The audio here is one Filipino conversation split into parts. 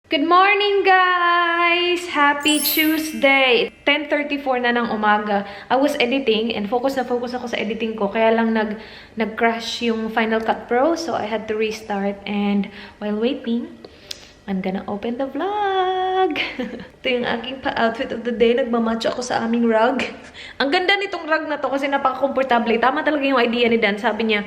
Good morning, guys! Happy Tuesday! 10:34 na ng umaga. I was editing and focus na focus ako sa editing ko. Kaya lang nag-crash yung Final Cut Pro. So, I had to restart. And while waiting, I'm gonna open the vlog. Ito yung aking pa-outfit of the day. Nagmamatch ako sa aming rug. Ang ganda nitong rug na to kasi napaka-comfortable. Tama talaga yung idea ni Dan. Sabi niya,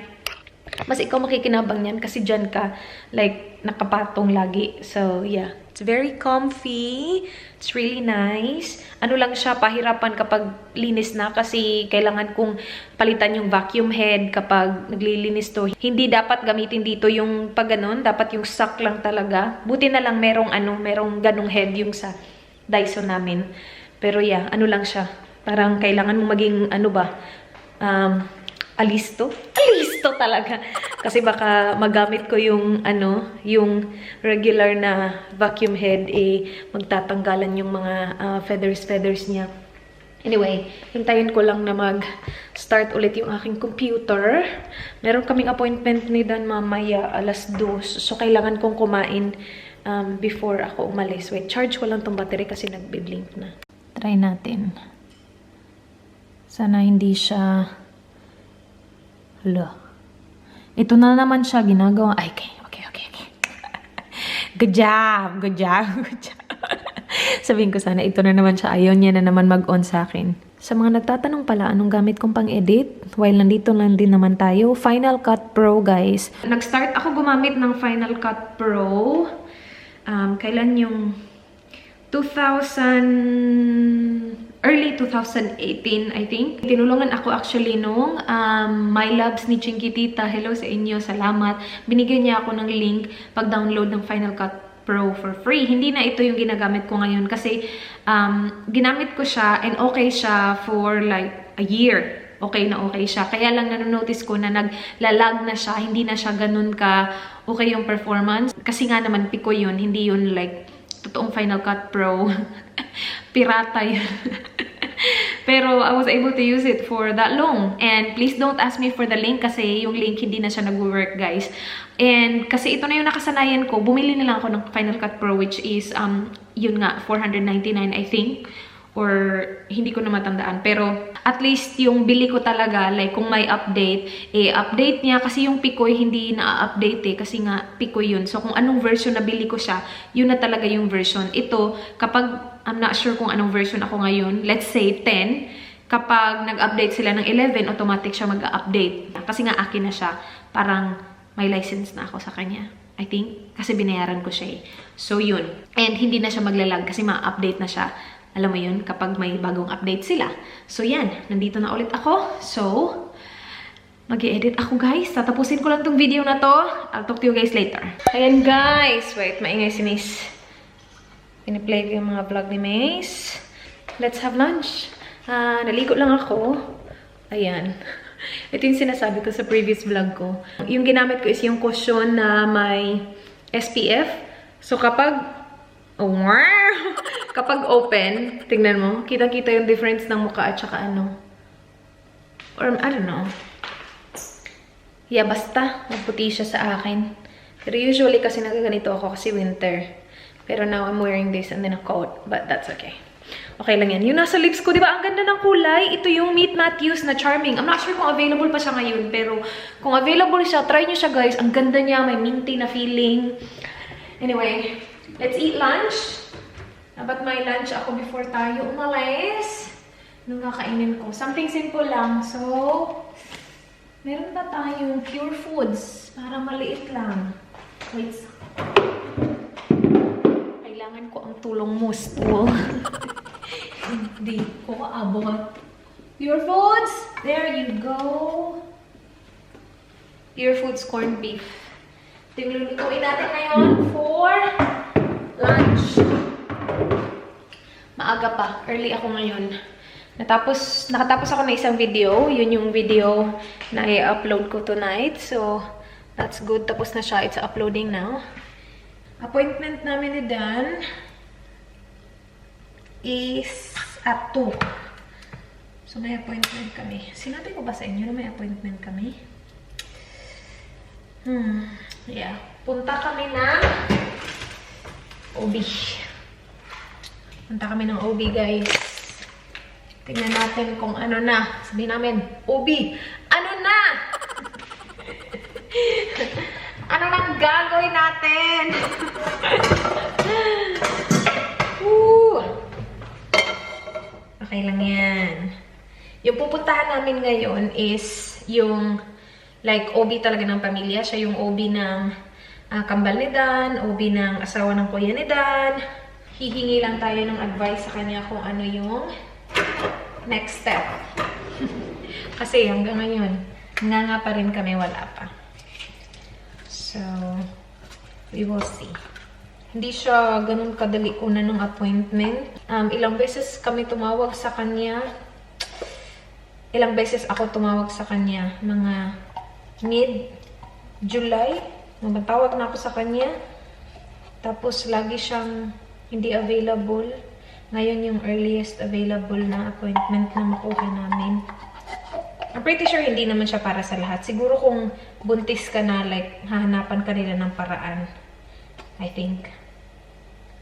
mas ikaw makikinabang yan kasi dyan ka, like, nakapatong lagi. So, yeah. It's very comfy. It's really nice. Ano lang siya, pahirapan kapag linis na kasi kailangan kong palitan yung vacuum head kapag naglilinis to. Hindi dapat gamitin dito yung pag ganun. Dapat yung sock lang talaga. Buti na lang merong ganung head yung sa Dyson namin. Pero yeah, ano lang siya. Parang kailangan mo maging, alisto talaga. Kasi baka magamit ko yung yung regular na vacuum head, magtatanggalan yung mga feathers niya. Anyway, hintayin ko lang na mag-start ulit yung aking computer. Meron kaming appointment ni Dan mamaya, 2:00. So, kailangan kong kumain before ako umalis. Wait, charge ko lang tong battery kasi nagbe-blink na. Try natin. Sana hindi siya... Hala. Ito na naman siya ginagawa. Ay, okay. Good job. Sabihin ko sana, ito na naman siya. Ayaw niya na naman mag-on sa akin. Sa mga nagtatanong pala, anong gamit kong pang-edit? While nandito lang din naman tayo. Final Cut Pro, guys. Nag-start ako gumamit ng Final Cut Pro. Kailan yung early 2018, I think. Tinulungan ako actually nung My Loves ni Chinky Tita. Hello sa inyo, salamat. Binigyan niya ako ng link pag-download ng Final Cut Pro for free. Hindi na ito yung ginagamit ko ngayon kasi ginamit ko siya and okay siya for like a year. Okay na okay siya. Kaya lang nanonotice ko na naglalag na siya. Hindi na siya ganun ka okay yung performance. Kasi nga naman piko yun. Hindi yun like totoong Final Cut Pro. Pirata yun. Pero I was able to use it for that long. And please don't ask me for the link kasi yung link hindi na siya nag-work, guys. And kasi ito na yung nakasanayan ko, bumili na lang ako ng Final Cut Pro, which is, yun nga, $499 I think. Or hindi ko na matandaan. Pero at least yung bili ko talaga, like kung may update, update niya. Kasi yung Picoy hindi na-update kasi nga Picoy yun. So kung anong version na bili ko siya, yun na talaga yung version. Ito, kapag I'm not sure kung anong version ako ngayon, let's say 10, kapag nag-update sila ng 11, automatic siya mag-update. Kasi nga akin na siya. Parang may license na ako sa kanya. I think. Kasi binayaran ko siya So yun. And hindi na siya maglalag kasi ma-update na siya. Alam mo yun, kapag may bagong update sila. So, yan. Nandito na ulit ako. So, mag-i-edit ako, guys. Tatapusin ko lang tong video na to. I'll talk to you guys later. Ayan, guys. Wait, maingay si Miss. Piniplay ko yung mga vlog ni Miss. Let's have lunch. Naligo lang ako. Ayan. Ito yung sinasabi ko sa previous vlog ko. Yung ginamit ko is yung cushion na may SPF. So, kapag kapag open, tingnan mo, kita-kita yung difference ng mukha at saka or I don't know. Yeah, basta magputi siya sa akin. Pero usually kasi nagaganito ako kasi winter. Pero now I'm wearing this and then a coat, but that's okay. Okay lang yan. Yung nasa lips ko, di ba? Ang ganda ng kulay. Ito yung Meet Matthews na Charming. I'm not sure kung available pa siya ngayon, pero kung available siya, try nyo siya, guys. Ang ganda niya, may minty na feeling. Anyway, let's eat lunch. Dapat may lunch ako before tayo umalis. Nung kakainin ko. Something simple lang. So, meron ba tayong pure foods? Para maliit lang. Wait. Kailangan ko ang tulong mo, stool. Hindi ko kaabot. Pure foods. There you go. Pure foods corned beef. Ito yung lulutuin natin ngayon for lunch. Maaga pa. Early ako ngayon. Nakatapos ako na isang video. Yun yung video na i-upload ko tonight. So, that's good. Tapos na siya. It's uploading now. Appointment namin ni Dan is at 2. So, may appointment kami. Sinabi ko ba sa inyo na may appointment kami? Yeah. Punta kami na OB. Punta kami ng OB, guys. Tingnan natin kung ano na. Sabihin namin, OB, ano na? Ano nang gagawin natin? Okay lang yan. Yung pupuntahan namin ngayon is yung like OB talaga ng pamilya. Siya yung OB ng kambal ni Dan, OB ng asawa ng kuya ni Dan. Hihingi lang tayo ng advice sa kanya kung ano yung next step. Kasi hanggang ngayon, nga pa rin kami, wala pa. So, we will see. Hindi siya ganun kadali una ng appointment. Ilang beses kami tumawag sa kanya. Ilang beses ako tumawag sa kanya. Mga mid-July. Namatawag na ako sa kanya. Tapos, lagi siyang hindi available. Ngayon yung earliest available na appointment na makuha namin. I'm pretty sure hindi naman siya para sa lahat. Siguro kung buntis ka na, like, hahanapan ka nila ng paraan. I think.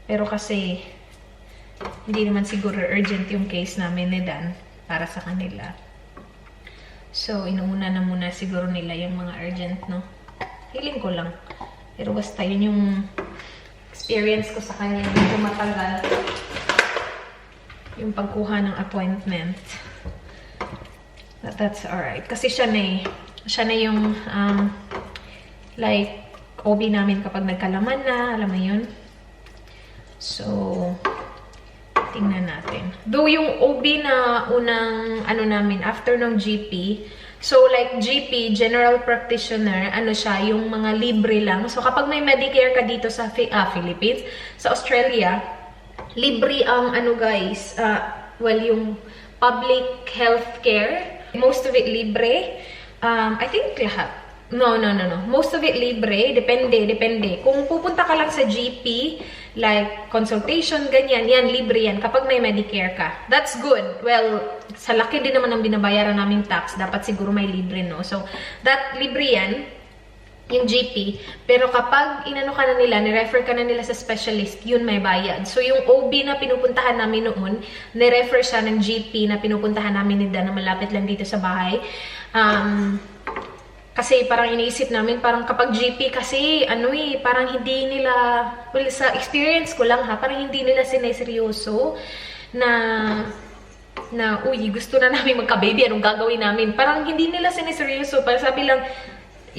Pero kasi, hindi naman siguro urgent yung case namin ni Dan para sa kanila. So, inuuna na muna siguro nila yung mga urgent, no? Feeling ko lang. Pero basta yun yung experience ko sa kanya. Medyo matagal yung pagkuha ng appointment. That's alright. Kasi siya na yung like OB namin kapag nagkalaman na, alam mo yun. So, tingnan natin. Though yung OB na unang ano namin after ng GP, so like GP, general practitioner, ano siya, yung mga libre lang. So kapag may Medicare ka dito sa Philippines, sa Australia, libre ang ano guys, well yung public health care. Most of it libre. I think lahat. No. Most of it libre. Depende. Kung pupunta ka lang sa GP, like consultation, ganyan, yan, libre yan. Kapag may Medicare ka. That's good. Well, sa laki din naman ang binabayaran naming tax, dapat siguro may libre, no? So, that libre yan, yung GP. Pero kapag inano ka na nila, ni-refer ka na nila sa specialist, yun may bayad. So, yung OB na pinupuntahan namin noon, ni-refer siya ng GP na pinupuntahan namin ni Dan na malapit lang dito sa bahay. Kasi parang iniisip namin, parang kapag GP kasi, parang hindi nila, well, sa experience ko lang ha, parang hindi nila sineseryoso na uy, gusto na namin magka-baby, anong gagawin namin? Parang hindi nila sineseryoso. Parang sabi lang,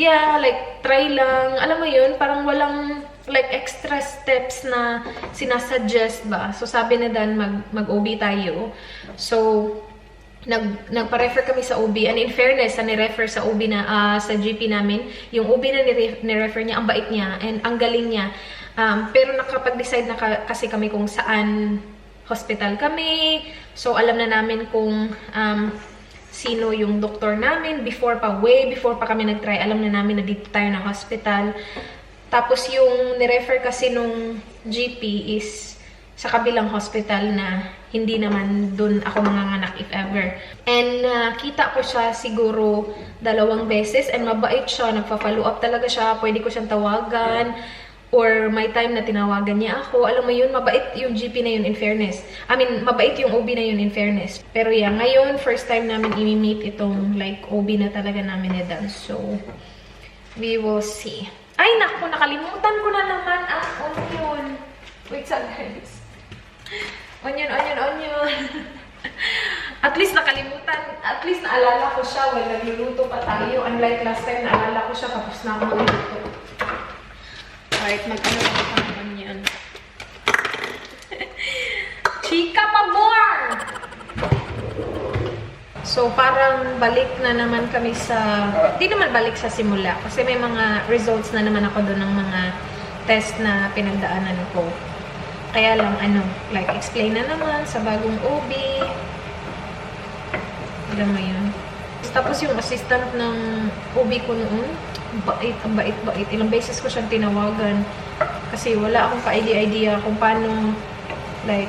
yeah, like, try lang. Alam mo yun, parang walang, like, extra steps na sinasuggest ba? So, sabi na Dan, mag-OB tayo. So, nagpa-refer kami sa OB. And in fairness, ni-refer sa OB na, sa GP namin, yung OB na ni-refer niya, ang bait niya, and ang galing niya. Pero nakapag-decide na kasi kami kung saan hospital kami. So, alam na namin kung, sino yung doktor namin way before pa kami nag-try. Alam na namin na dito tayo na hospital. Tapos yung ni-refer kasi nung GP is sa kabilang hospital na hindi naman dun ako manganganak if ever. And kita ko siya siguro 2 beses and mabait siya. Nagpa-follow up talaga siya. Pwede ko siyang tawagan. Or may time na tinawagan niya ako. Alam mo yun, mabait yung GP na yun in fairness. I mean, mabait yung OB na yun in fairness. Pero yeah, ngayon, first time namin i-meet itong like OB na talaga namin ni Dan. So, we will see. Ay, naku, nakalimutan ko na naman ang onion. Wait, sa guys. Onion. At least nakalimutan. At least naalala ko siya while nagluluto pa tayo. Unlike last time, naalala ko siya tapos na ako magluto. Alright, mag-ano lang ako ng onion. Chika pa more! So, parang balik na naman kami sa... Hindi naman balik sa simula. Kasi may mga results na naman ako doon ng mga test na pinagdaanan ko. Kaya lang, like, explain na naman sa bagong OB. Alam mo yun. Tapos yung assistant ng OB ko noon, ang bait. Ilang beses ko siyang tinawagan. Kasi wala akong ka-idea kung paano, like,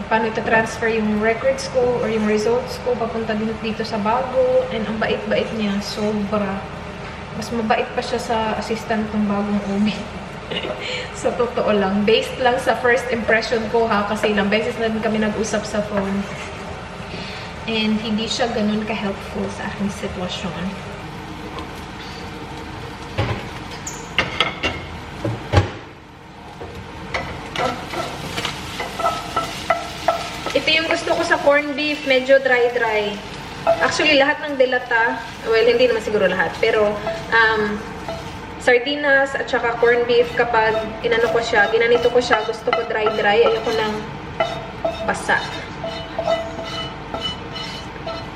paano ita-transfer yung records ko or yung results ko papunta dito sa bago. And ang bait-bait niya, sobra. Mas mabait pa siya sa assistant ng bagong OB. Sa totoo lang. Based lang sa first impression ko ha. Kasi ilang beses na din kami nag-usap sa phone. And hindi siya ganun ka-helpful sa aking sitwasyon. Ito yung gusto ko sa corned beef. Medyo dry-dry. Actually, lahat ng delata, well, hindi naman siguro lahat, pero sardinas at saka corned beef, kapag inano ko siya, ginanito ko siya, gusto ko dry-dry, ayoko ng basa.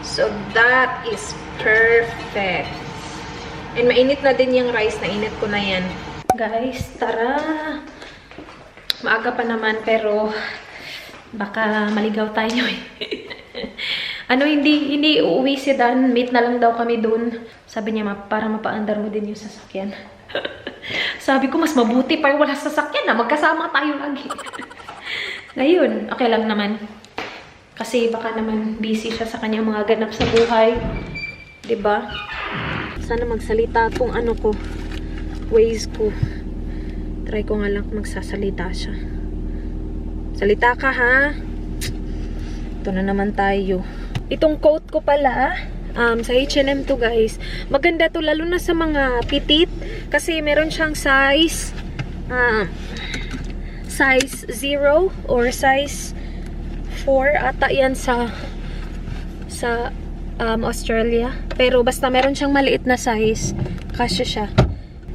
So, that is perfect. And mainit na din yung rice, nainit ko na yan. Guys, tara! Maaga pa naman, pero baka maligaw tayo eh. Hindi uuwi si Dan. Meet na lang daw kami dun. Sabi niya, para mapaandar mo din yung sasakyan. Sabi ko, mas mabuti pa yung wala sasakyan na. Magkasama tayo lagi. Ngayon, okay lang naman. Kasi baka naman busy siya sa kanyang mga ganap sa buhay. 'Di ba? Sana magsalita kung ano ko. Ways ko. Try ko nga lang magsasalita siya. Salita ka ha? Ito na naman tayo. Itong coat ko pala, sa H&M to guys. Maganda to lalo na sa mga pitit. Kasi meron siyang size, size 0 or size 4 ata yan sa Australia. Pero basta meron siyang maliit na size. Kasya siya.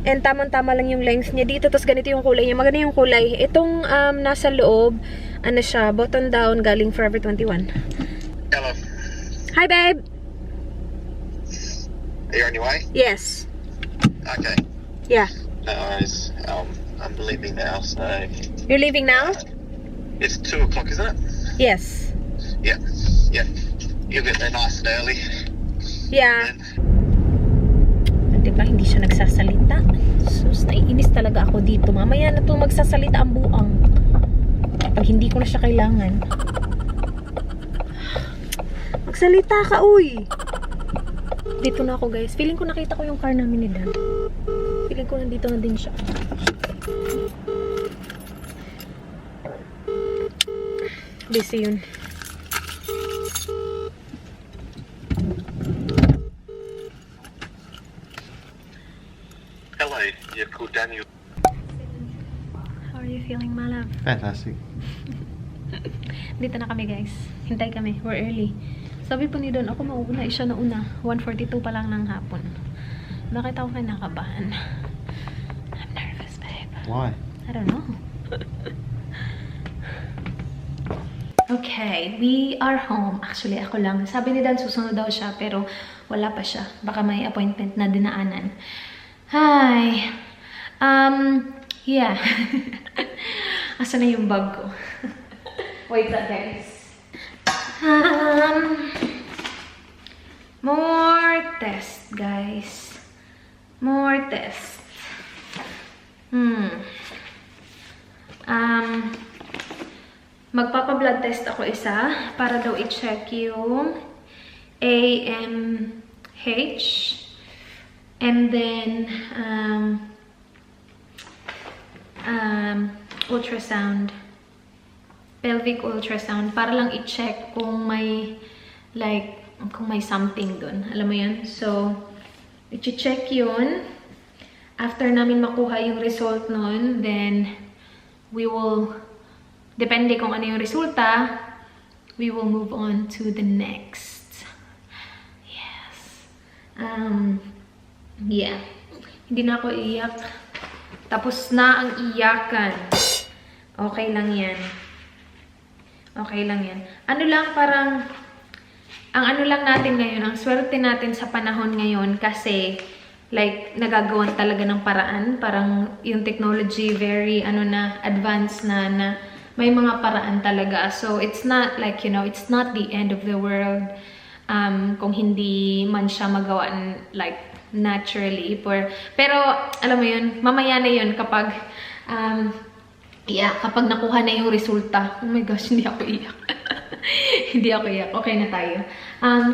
And tamang-tama lang yung length niya dito. Tapos ganito yung kulay niya. Maganda yung kulay. Itong nasa loob, ano siya, button down galing Forever 21. Hello. Hi, babe. Are you on your way? Yes. Okay. Yeah. No worries. I'm leaving now, so... You're leaving now? It's 2 o'clock, isn't it? Yes. Yeah. Yeah. You'll get there nice and early. Yeah. Then... Diba, hindi siya nagsasalita. Sus, naiinis talaga ako dito. Mamaya na to magsasalita ang buang. Pag hindi ko na siya kailangan. Magsalita ka, uy! Dito na ako, guys. Feeling ko nakita ko yung car namin ni Dan. Feeling ko nandito na din siya. Busy yun. Hello, you're called Daniel. How are you feeling, my love? Fantastic. Dito na kami, guys. Hintay kami. We're early. Sabi po ni Don, ako mauuna. Siya na una. 1:42 pa lang ng hapon. Bakit ako kinakabahan? I'm nervous, babe. Why? I don't know. Okay, we are home. Actually, ako lang. Sabi ni Dan, susunod daw siya, pero wala pa siya. Baka may appointment na dinaanan. Hi. Yeah. Asa na yung bag ko? Wait lang, guys. More test, guys. More test. Magpapa-blood test ako isa para daw i-check yung AMH and then ultrasound. Pelvic ultrasound para lang i-check kung may kung may something dun. Alam mo yun? So, i-check yun. After namin makuha yung result nun, then we will, depende kung ano yung resulta, we will move on to the next. Yes. Yeah. Hindi na ako iiyak. Tapos na ang iyakan. Okay lang yan. Okay lang yan. Ano lang, parang, ang ano lang natin ngayon, ang swerte natin sa panahon ngayon kasi, like, nagagawan talaga ng paraan. Parang yung technology very, advanced na may mga paraan talaga. So, it's not like, it's not the end of the world kung hindi man siya magawa like, naturally. Pero, alam mo yun, mamaya na yun kapag, kapag nakuha na yung resulta. Oh my gosh, hindi ako iyak. Hindi ako iyak. Okay na tayo.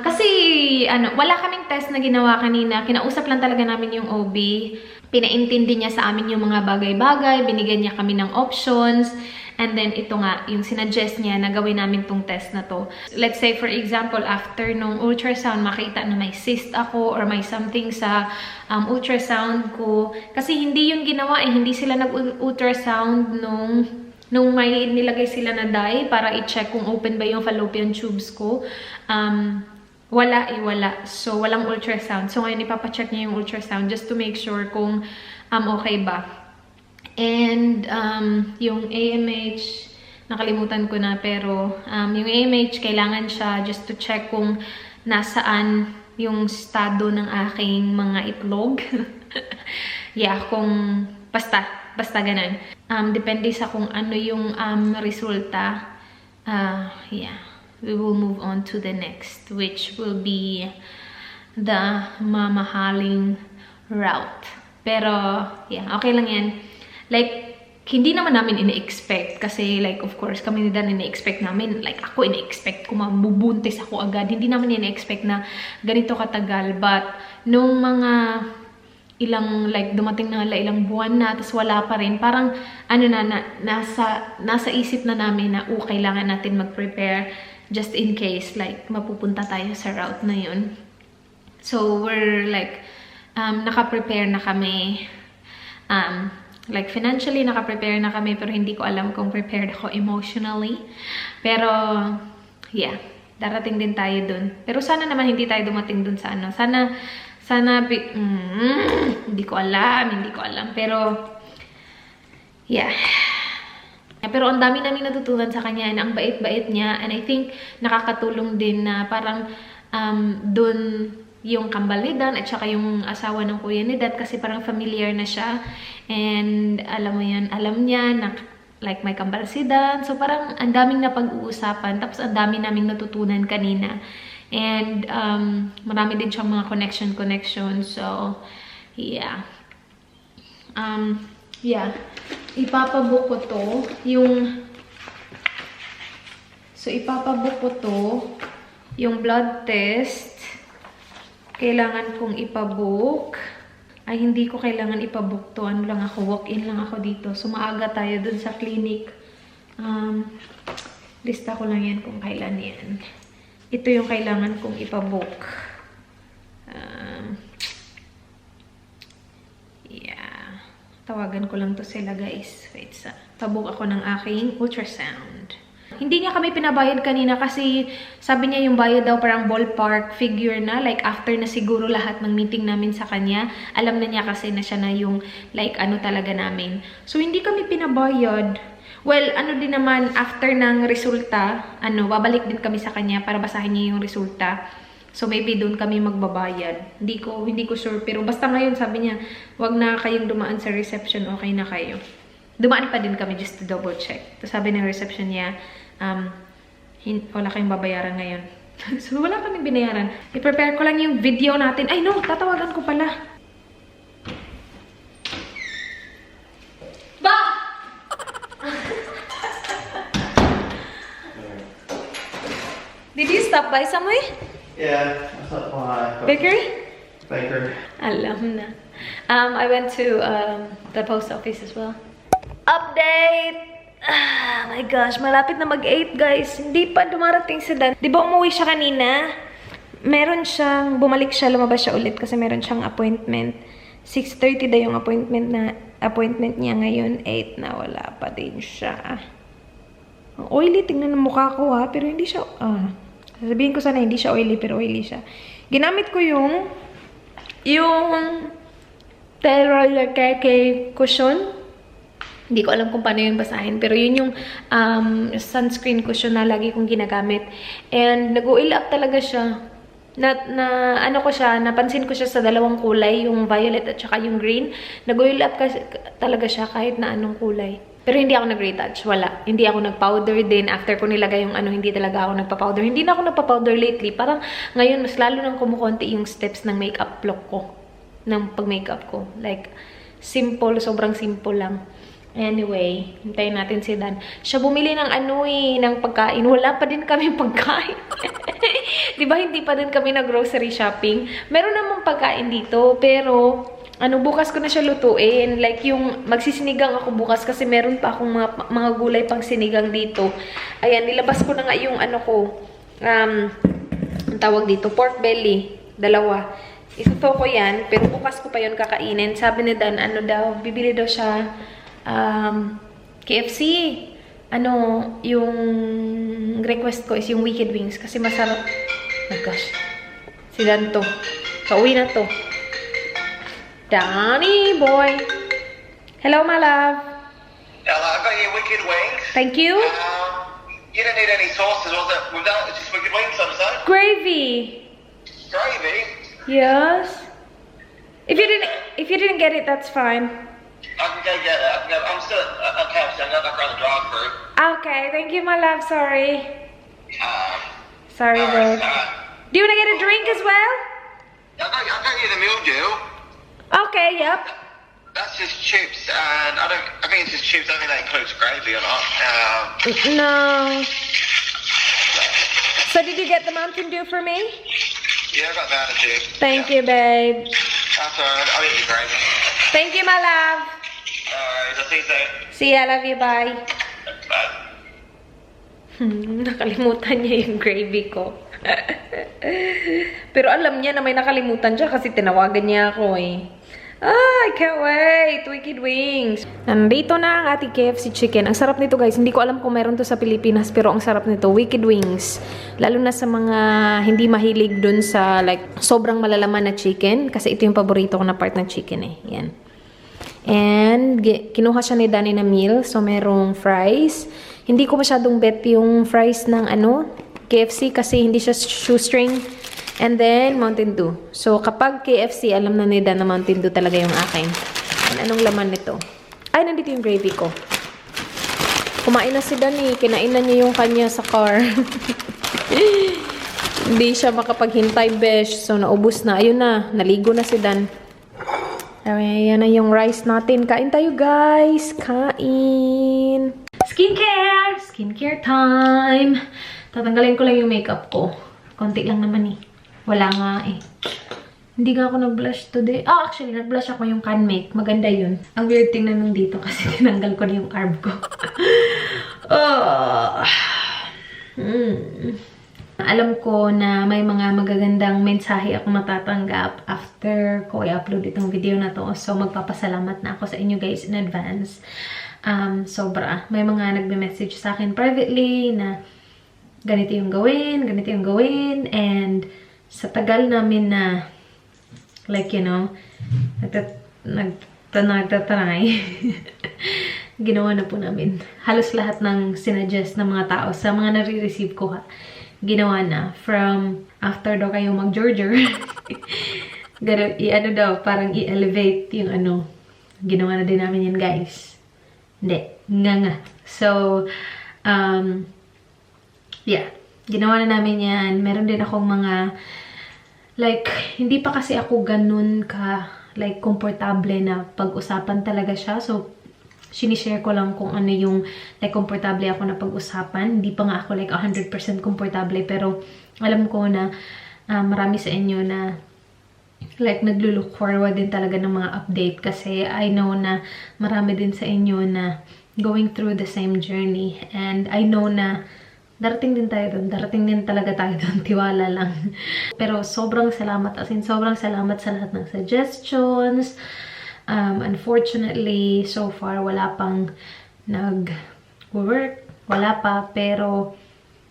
Kasi, wala kaming test na ginawa kanina. Kinausap lang talaga namin yung OB. pinaintindi niya sa amin yung mga bagay-bagay, binigyan niya kami ng options, and then ito nga, yung sinuggest niya na gawin namin tong test na to. Let's say for example, after nung ultrasound, makita na may cyst ako or may something sa ultrasound ko. Kasi hindi yun ginawa hindi sila nag-ultrasound nung may nilagay sila na dye para i-check kung open ba yung fallopian tubes ko. Wala. So, walang ultrasound. So, ngayon ipapacheck niya yung ultrasound just to make sure kung okay ba. And yung AMH, nakalimutan ko na, pero yung AMH, kailangan siya just to check kung nasaan yung estado ng aking mga itlog. Yeah, kung basta ganun. Depende sa kung ano yung resulta. Yeah. We will move on to the next, which will be the mamahaling route. Pero, yeah, okay lang yan. Like, hindi naman namin ini-expect. Kasi, like, of course, kami ni Dan ini-expect namin. Like, ako ini-expect ko mabubuntis ako agad. Hindi naman ini-expect na ganito katagal. But, nung mga like, dumating na ilang buwan na, tapos wala pa rin. Parang, nasa isip na namin na, kailangan natin mag-prepare just in case, like, mapupunta tayo sa route na yun. So, we're, like, naka-prepare na kami. Like, financially, naka-prepare na kami, pero hindi ko alam kung prepared ako emotionally. Pero, yeah, darating din tayo dun. Pero sana naman hindi tayo dumating dun sa ano. Sana, hindi ko alam. Pero, yeah. Pero ang dami namin natutunan sa kanya, and ang bait-bait niya, and I think nakakatulong din na parang dun yung kambal ni Dan at saka yung asawa ng kuya ni Dan, kasi parang familiar na siya, and alam mo yan, alam niya na like may kambal si Dan, so parang ang daming napag-uusapan, tapos ang dami naming natutunan kanina, and marami din siyang mga connection, so yeah. Yeah, ipapabook ko to, yung blood test, kailangan kong ipabook. Ay, hindi ko kailangan ipabook to, ano lang ako, walk-in lang ako dito. So, maaga tayo dun sa clinic. Lista ko lang yan kung kailan yan. Ito yung kailangan kong ipabook. Tawagan ko lang to sila, guys. Wait, pabook ako ng aking ultrasound. Hindi nga kami pinabayad kanina kasi sabi niya yung bayad daw parang ballpark figure na. Like, after na siguro lahat ng meeting namin sa kanya. Alam na niya kasi na siya na yung, like, ano talaga namin. So, hindi kami pinabayad. Well, ano din naman, after ng resulta, babalik din kami sa kanya para basahin niya yung resulta. So, maybe doon kami magbabayad. Hindi ko sure. Pero basta ngayon, sabi niya, wag na kayong dumaan sa reception. Okay na kayo. Dumaan pa din kami just to double check. Tapos sabi ng reception niya, wala kayong babayaran ngayon. So, wala kaming binayaran. I-prepare ko lang yung video natin. Ay, no! Tatawagan ko pala. Ba! Did you stop by somewhere? Yeah, I thought, Bakery? Baker. Alam na. I went to the post office as well. Update! Oh my gosh, malapit na mag-8, guys. Hindi pa dumarating si Dan. Di ba umuwi siya kanina? Bumalik siya, lumabas siya ulit kasi meron siyang appointment. 6:30 daw yung appointment niya ngayon. 8 na, wala pa din siya. Ang oily, tingnan ng mukha ko ha, pero hindi siya, sabihin ko sana hindi siya oily, pero oily siya. Ginamit ko yung Terroir Keke cushion. Hindi ko alam kung paano yung basahin, pero yun yung sunscreen cushion na lagi kong ginagamit. And nag-oil up talaga siya. Napansin ko siya sa dalawang kulay, yung violet at saka yung green. Nag-oil up talaga siya kahit na anong kulay. Pero hindi ako nag-retouch, wala. Hindi ako nag-powder din. After ko nilagay yung hindi talaga ako nagpa-powder. Hindi na ako nagpa-powder lately. Parang ngayon, mas lalo nang kumukonti yung steps ng makeup look ko. Ng pag-makeup ko. Like, simple, sobrang simple lang. Anyway, hintayin natin si Dan. Siya bumili ng ng pagkain. Wala pa din kami pagkain. Diba, hindi pa din kami nag-grocery shopping. Meron namang pagkain dito, pero bukas ko na siya lutuin. Like, yung magsisinigang ako bukas kasi meron pa akong mga gulay pang sinigang dito. Ayan, nilabas ko na nga yung ang tawag dito, pork belly. 2. Ituto ko yan, pero bukas ko pa yun kakainin. Sabi ni Dan, bibili daw siya KFC. Yung request ko is yung Wicked Wings kasi masarap. Oh gosh. Si Dan to. Kauwi na to. Donnie boy. Hello, my love. Hello, I got your wicked wings. Thank you. You don't need any sauces, was it? We've done it, just wicked wings, I'm saying. Gravy. Gravy? Yes. If you didn't get it, that's fine. I can go get it. I'm still at KFC. I'm going back around the drive-thru. Okay, thank you, my love. Sorry. Sorry, Alright, babe. Do you want to get a drink as well? I'll get you the meal deal. Okay, yep. That's just chips, and I think it's just chips. I don't think that includes gravy or not. No. So did you get the Mountain Dew for me? Yeah, I got that and Dew. Thank you, babe. That's alright. I'll eat your gravy. Thank you, my love. Alright, I'll see you soon. See ya, love you, bye. Bye. Nakalimutan niya yung gravy ko. Pero alam niya na may nakalimutan siya kasi tinawagan niya ako eh. I can't wait! Wicked Wings! Nandito na ang ating KFC chicken. Ang sarap nito, guys. Hindi ko alam kung meron to sa Pilipinas, pero ang sarap nito. Wicked Wings. Lalo na sa mga hindi mahilig dun sa like sobrang malalaman na chicken. Kasi ito yung paborito ko na part ng chicken eh. Yan. And kinuha siya ni Danny na meal. So, merong fries. Hindi ko masyadong bet yung fries ng KFC kasi hindi siya shoestring. And then, Mountain Dew. So, kapag KFC, alam na ni Dan na Mountain Dew talaga yung akin. And anong laman nito? Ay, nandito yung gravy ko. Kumain na si Dan eh. Kinain na niya yung kanya sa car. Hindi siya makapaghintay, besh. So, naubos na. Ayun na. Naligo na si Dan. Ayan na yung rice natin. Kain tayo, guys. Kain. Skincare! Skincare time! Tatanggalin ko lang yung makeup ko. Konti lang naman eh. Wala nga eh. Hindi nga ako nag-blush today. Actually, nag-blush ako yung Canmake. Maganda yun. Ang weird tingnan nung dito kasi tinanggal ko na yung carb ko. Alam ko na may mga magagandang mensahe ako matatanggap after ko i-upload itong video na to. So, magpapasalamat na ako sa inyo guys in advance. Sobra. May mga nagme-message sa akin privately na ganito yung gawin, and sa tagal namin na, like, you know, nagtatry, ginawa na po namin. Halos lahat ng sinuggest ng mga tao, sa mga nare-receive ko, ginawa na. From, after daw kayo mag-Georger, parang i-elevate yung ginawa na din namin yan, guys. Hindi, nga. So, yeah, ginawa na namin yan. Meron din akong mga, like, hindi pa kasi ako ganun ka, like, komportable na pag-usapan talaga siya. So, sinishare ko lang kung ano yung, like, komportable ako na pag-usapan. Hindi pa nga ako, like, 100% komportable. Pero, alam ko na marami sa inyo na, like, naglo-look forward din talaga ng mga update. Kasi, I know na marami din sa inyo na going through the same journey. And, I know na darating din tayo doon. Darating din talaga tayo doon. Tiwala lang. Pero sobrang salamat. As in, sobrang salamat sa lahat ng suggestions. Unfortunately, so far, wala pang nag-work. Wala pa. Pero,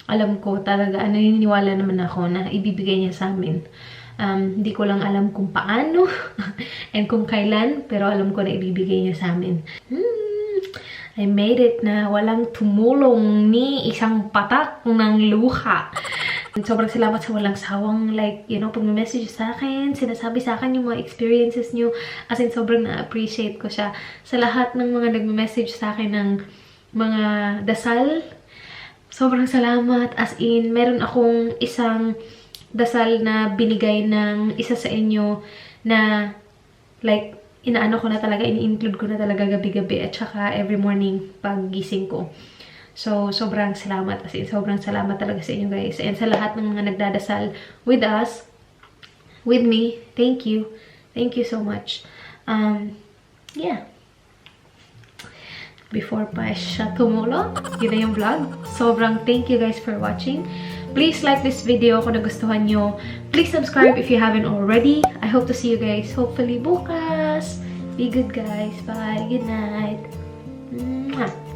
alam ko talaga, naniniwala naman ako na ibibigay niya sa amin. Hindi ko lang alam kung paano and kung kailan. Pero alam ko na ibibigay niya sa amin. I made it na walang tumulong ni isang patak ng luha. Sobrang salamat sa walang sawang, like, you know, pag-message sa akin, sinasabi sa akin yung mga experiences nyo. As in, sobrang na-appreciate ko siya. Sa lahat ng mga nag-message sa akin ng mga dasal, sobrang salamat. As in, meron akong isang dasal na binigay ng isa sa inyo na, like, inaano ko na talaga, ini-include ko na talaga gabi-gabi at saka every morning pag gising ko. So, sobrang salamat. As in, sobrang salamat talaga sa inyo guys. And sa lahat ng mga nagdadasal with us, with me, thank you. Thank you so much. Yeah. Before pa siya tumulo, yun na yung vlog. Sobrang thank you guys for watching. Please like this video kung nagustuhan nyo. Please subscribe if you haven't already. I hope to see you guys hopefully bukas. Be good guys. Bye. Good night. Mwah.